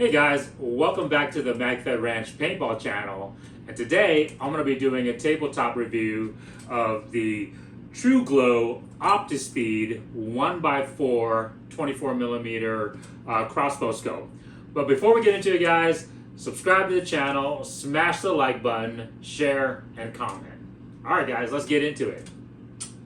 Hey guys, welcome back to the MagFed Ranch Paintball channel. And today I'm going to be doing a tabletop review of the TRUGLO Opti-Speed 1x4 24mm crossbow scope. But before we get into it guys, subscribe to the channel, smash the like button, share, and comment. Alright guys, let's get into it.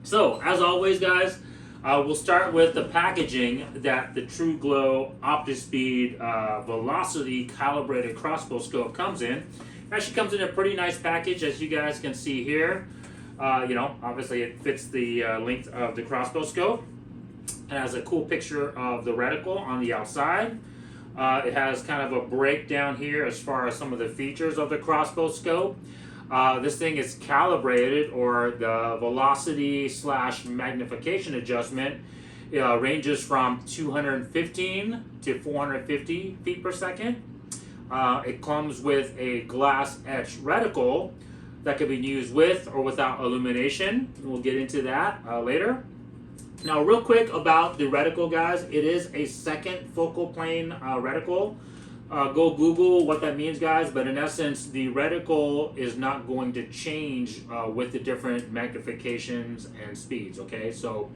So as always guys, we'll start with the packaging that the TRUGLO Opti-Speed Velocity Calibrated Crossbow Scope comes in. It actually comes in a pretty nice package, as you guys can see here. Obviously it fits the length of the crossbow scope. It has a cool picture of the reticle on the outside. It has kind of a breakdown here as far as some of the features of the crossbow scope. This thing is calibrated, or the velocity / magnification adjustment ranges from 215 to 450 feet per second. It comes with a glass etched reticle that can be used with or without illumination. We'll get into that later. Now real quick about the reticle guys, it is a second focal plane reticle. Go Google what that means guys, but in essence the reticle is not going to change with the different magnifications and speeds, okay? So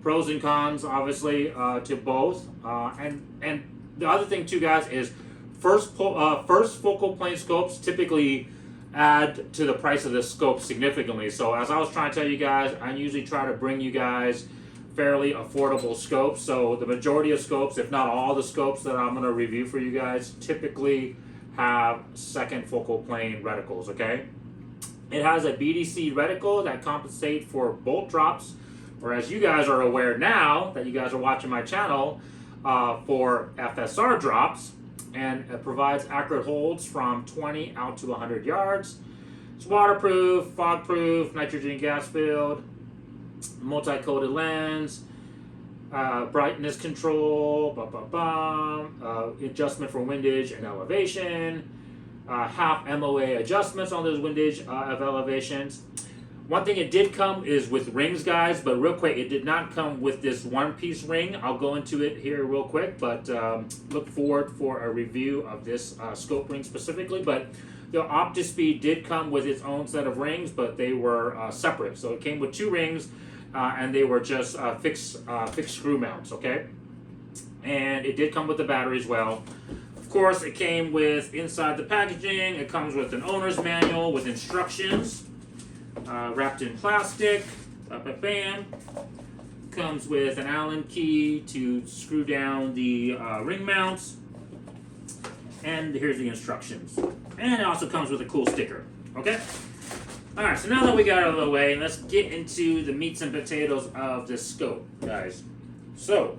pros and cons obviously to both, and the other thing too guys is first focal plane scopes typically add to the price of this scope significantly. So as I was trying to tell you guys, I usually try to bring you guys fairly affordable scopes. So the majority of scopes, if not all the scopes that I'm going to review for you guys, typically have second focal plane reticles, okay? It has a BDC reticle that compensates for bolt drops, or as you guys are aware now that you guys are watching my channel, for FSR drops, and it provides accurate holds from 20 out to 100 yards. It's waterproof, fog-proof, nitrogen gas filled, multi-coated lens, brightness control, adjustment for windage and elevation, half MOA adjustments on those windage of elevations. One thing it did come is with rings guys, but real quick, it did not come with this one-piece ring. I'll go into it here real quick, but look forward for a review of this scope ring specifically. But the Opti-Speed did come with its own set of rings, but they were separate. So it came with two rings, and they were just fixed screw mounts, okay? And it did come with the battery as well. Of course, it came with, inside the packaging, it comes with an owner's manual with instructions, wrapped in plastic, bam. Comes with an Allen key to screw down the ring mounts. And here's the instructions. And it also comes with a cool sticker, okay? Alright, so now that we got out of the way, let's get into the meats and potatoes of this scope, guys. So,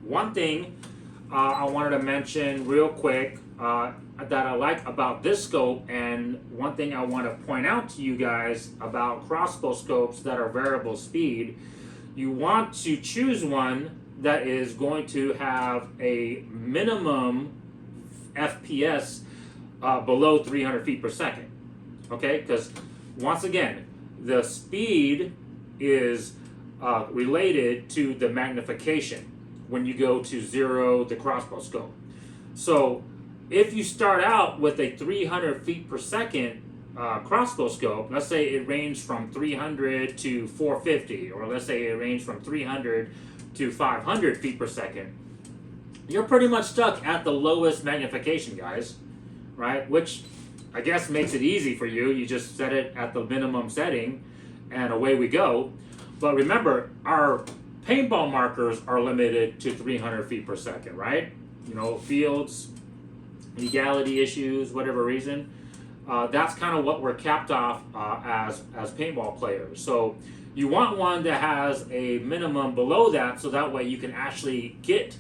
one thing I wanted to mention real quick that I like about this scope, and one thing I want to point out to you guys about crossbow scopes that are variable speed, you want to choose one that is going to have a minimum FPS below 300 feet per second. Okay, because once again, the speed is related to the magnification when you go to zero the crossbow scope. So if you start out with a 300 feet per second crossbow scope, let's say it ranged from 300 to 450, or let's say it ranged from 300 to 500 feet per second, you're pretty much stuck at the lowest magnification, guys, right? Which I guess makes it easy for you. You just set it at the minimum setting and away we go. But remember, our paintball markers are limited to 300 feet per second, right? You know, fields, legality issues, whatever reason. That's kind of what we're capped off as paintball players. So you want one that has a minimum below that, so that way you can actually get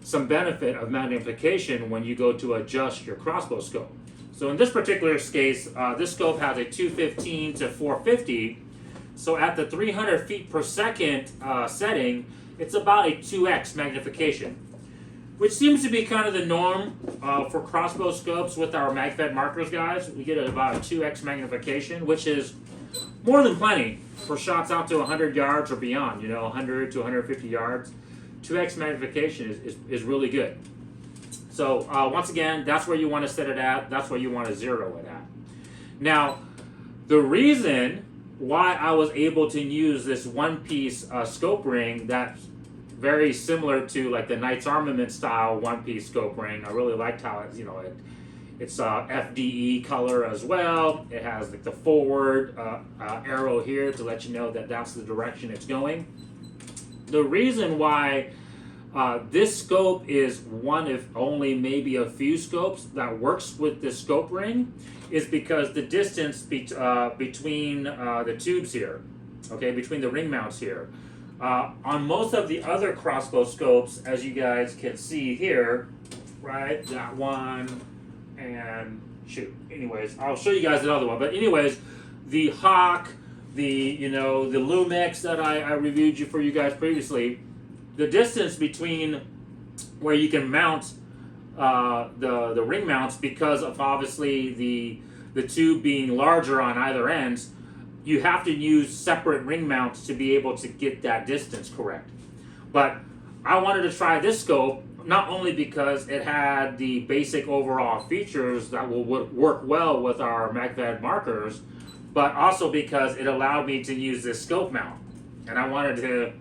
some benefit of magnification when you go to adjust your crossbow scope. So in this particular case, this scope has a 215 to 450. So at the 300 feet per second setting, it's about a 2x magnification, which seems to be kind of the norm for crossbow scopes with our MagFed markers, guys. We get about a 2x magnification, which is more than plenty for shots out to 100 yards or beyond, 100 to 150 yards. 2x magnification is really good. So once again, that's where you want to set it at. That's where you want to zero it at. Now, the reason why I was able to use this one-piece scope ring that's very similar to like the Knights Armament style one-piece scope ring. I really liked how it's, it's FDE color as well. It has like the forward arrow here to let you know that that's the direction it's going. The reason why this scope is one of only maybe a few scopes that works with this scope ring is because the distance between the tubes here, okay, between the ring mounts here. On most of the other crossbow scopes, as you guys can see here, right, that one, and shoot, anyways, I'll show you guys another one, but anyways, the Hawk, the Lumix that I reviewed for you guys previously, the distance between where you can mount the ring mounts, because of obviously the tube being larger on either ends, you have to use separate ring mounts to be able to get that distance correct. But I wanted to try this scope not only because it had the basic overall features that will work well with our MagFed markers, but also because it allowed me to use this scope mount. And I wanted to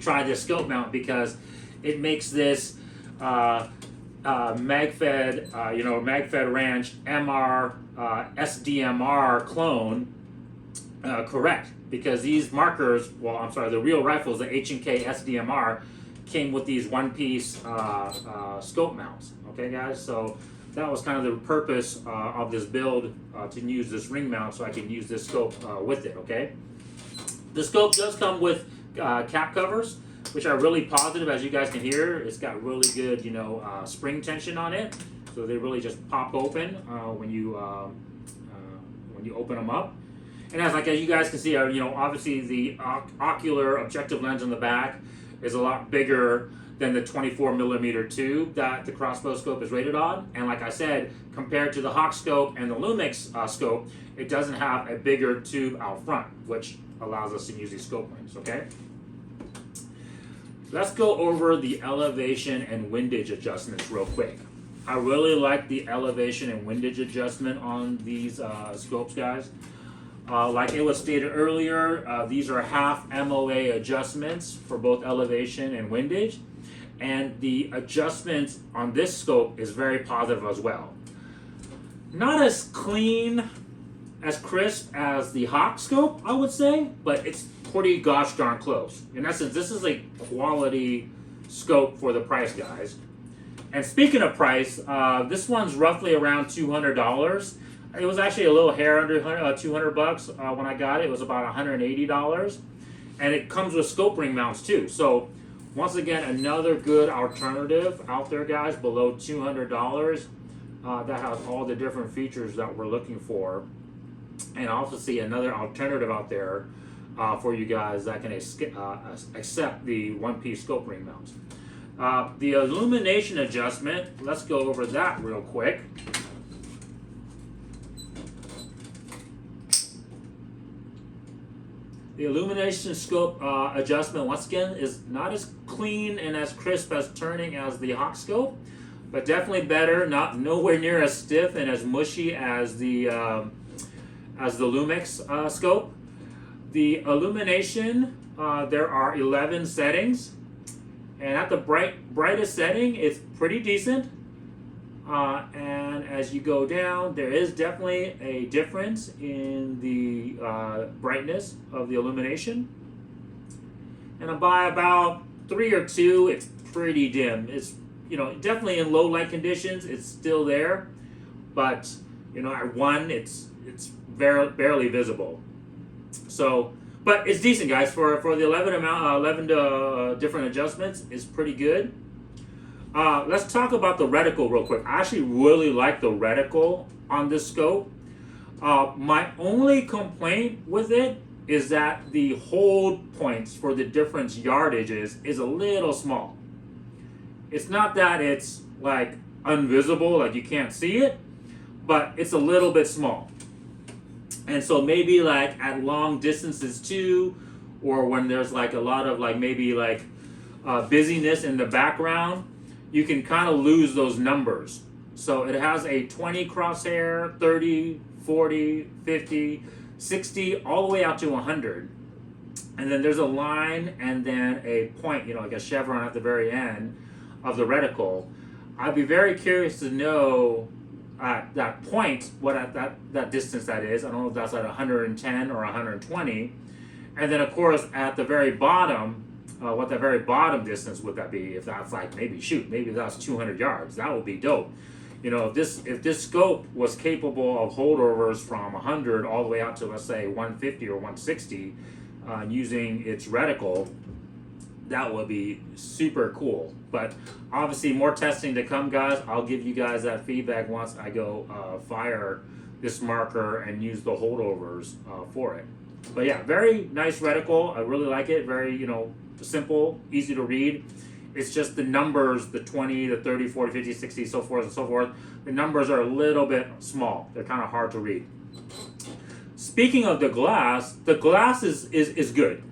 try this scope mount because it makes this MagFed, MagFed Ranch MR SDMR clone correct, because these markers, the real rifles, the H&K SDMR, came with these one-piece scope mounts. Okay, guys, so that was kind of the purpose of this build, to use this ring mount so I can use this scope with it. Okay, the scope does come with cap covers, which are really positive, as you guys can hear. It's got really good, spring tension on it, so they really just pop open when you open them up. And as you guys can see, obviously the ocular objective lens on the back is a lot bigger than the 24mm tube that the crossbow scope is rated on. And like I said, compared to the Hawk scope and the Lumix scope, it doesn't have a bigger tube out front, which allows us to use these scope rings, okay? Let's go over the elevation and windage adjustments real quick. I really like the elevation and windage adjustment on these scopes, guys. Like it was stated earlier, these are half MOA adjustments for both elevation and windage, and the adjustments on this scope is very positive as well. Not as clean, as crisp as the Hawk scope, I would say, but it's pretty gosh darn close. In essence, this is a quality scope for the price, guys. And speaking of price, this one's roughly around $200. It was actually a little hair under 200 bucks when I got it. It was about $180, and it comes with scope ring mounts too. So once again, another good alternative out there, guys, below $200 that has all the different features that we're looking for. And I also see another alternative out there for you guys that can accept the one-piece scope ring mounts. The illumination adjustment, let's go over that real quick. The illumination scope adjustment, once again, is not as clean and as crisp as turning as the Hawk scope, but definitely better, nowhere near as stiff and as mushy as the Lumix scope. The illumination, there are 11 settings, and at the brightest setting, it's pretty decent. And as you go down, there is definitely a difference in the brightness of the illumination. And by about 3 or 2, it's pretty dim. It's definitely in low light conditions, it's still there, but at 1, it's barely visible. So, but it's decent, guys, for the 11 different adjustments. Is pretty good. Let's talk about the reticle real quick. I actually really like the reticle on this scope. My only complaint with it is that the hold points for the different yardages is a little small. It's not that it's like invisible, like you can't see it, but it's a little bit small. And so maybe like at long distances too, or when there's like a lot of like maybe like busyness in the background, you can kind of lose those numbers. So it has a 20 crosshair, 30, 40, 50, 60, all the way out to 100. And then there's a line and then a point, like a chevron at the very end of the reticle. I'd be very curious to know at that point what at that distance that is. I don't know if that's at 110 or 120. And then of course at the very bottom, what that very bottom distance would that be? If that's like maybe that's 200 yards. That would be dope. If this scope was capable of holdovers from 100 all the way out to, let's say, 150 or 160, using its reticle, that would be super cool. But obviously more testing to come, guys. I'll give you guys that feedback once I go fire this marker and use the holdovers for it. But yeah, very nice reticle. I really like it. Very, simple, easy to read. It's just the numbers, the 20, the 30, 40, 50, 60, so forth and so forth. The numbers are a little bit small. They're kind of hard to read. Speaking of the glass is good.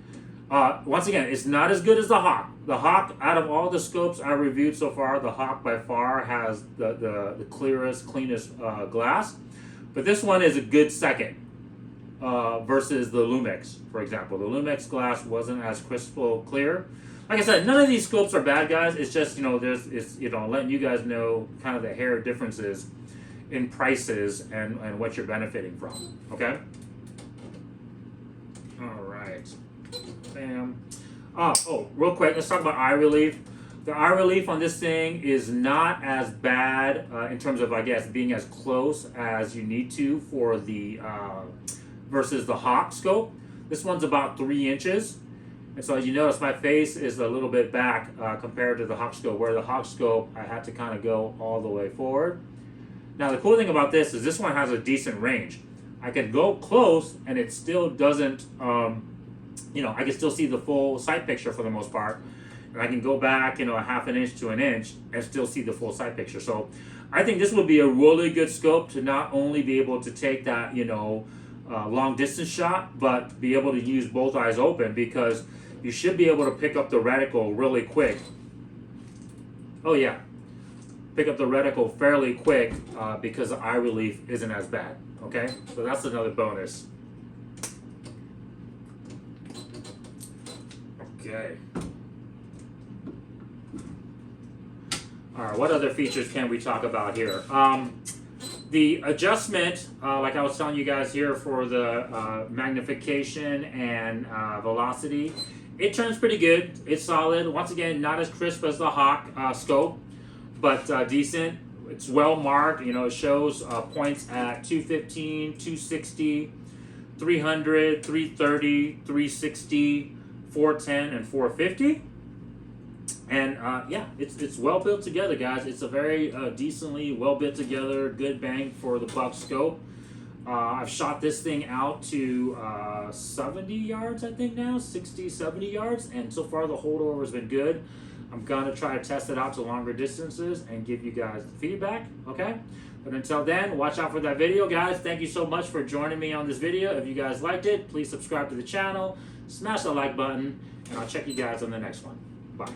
Once again, it's not as good as the Hawk. The Hawk, out of all the scopes I reviewed so far, the Hawk by far has the clearest, cleanest glass. But this one is a good second versus the Lumix, for example. The Lumix glass wasn't as crystal clear. Like I said, none of these scopes are bad, guys. It's just, letting you guys know kind of the hair differences in prices and what you're benefiting from, okay? All right. Bam. Real quick, let's talk about eye relief. The eye relief on this thing is not as bad in terms of, I guess, being as close as you need to for the versus the Hawk scope. This one's about 3 inches. And so as you notice, my face is a little bit back compared to the Hawk scope, where the Hawk scope, I had to kind of go all the way forward. Now, the cool thing about this is this one has a decent range. I can go close and it still doesn't, I can still see the full sight picture for the most part. And I can go back, a half an inch to an inch and still see the full sight picture. So I think this would be a really good scope to not only be able to take that, long distance shot, but be able to use both eyes open, because you should be able to pick up the reticle really quick. Oh yeah, pick up the reticle fairly quick because the eye relief isn't as bad, okay? So that's another bonus. Okay. All right, what other features can we talk about here? The adjustment, like I was telling you guys here, for the magnification and velocity, it turns pretty good. It's solid. Once again, not as crisp as the Hawk scope, but decent. It's well marked. It shows points at 215, 260, 300, 330, 360, 410, and 450. And it's well built together, guys. It's a very decently well built together, good bang for the buck scope. I've shot this thing out to 70 yards, I think now, 60, 70 yards, and so far the holdover has been good. I'm gonna try to test it out to longer distances and give you guys feedback, okay? But until then, watch out for that video, guys. Thank you so much for joining me on this video. If you guys liked it, please subscribe to the channel, smash the like button, and I'll check you guys on the next one. Bye.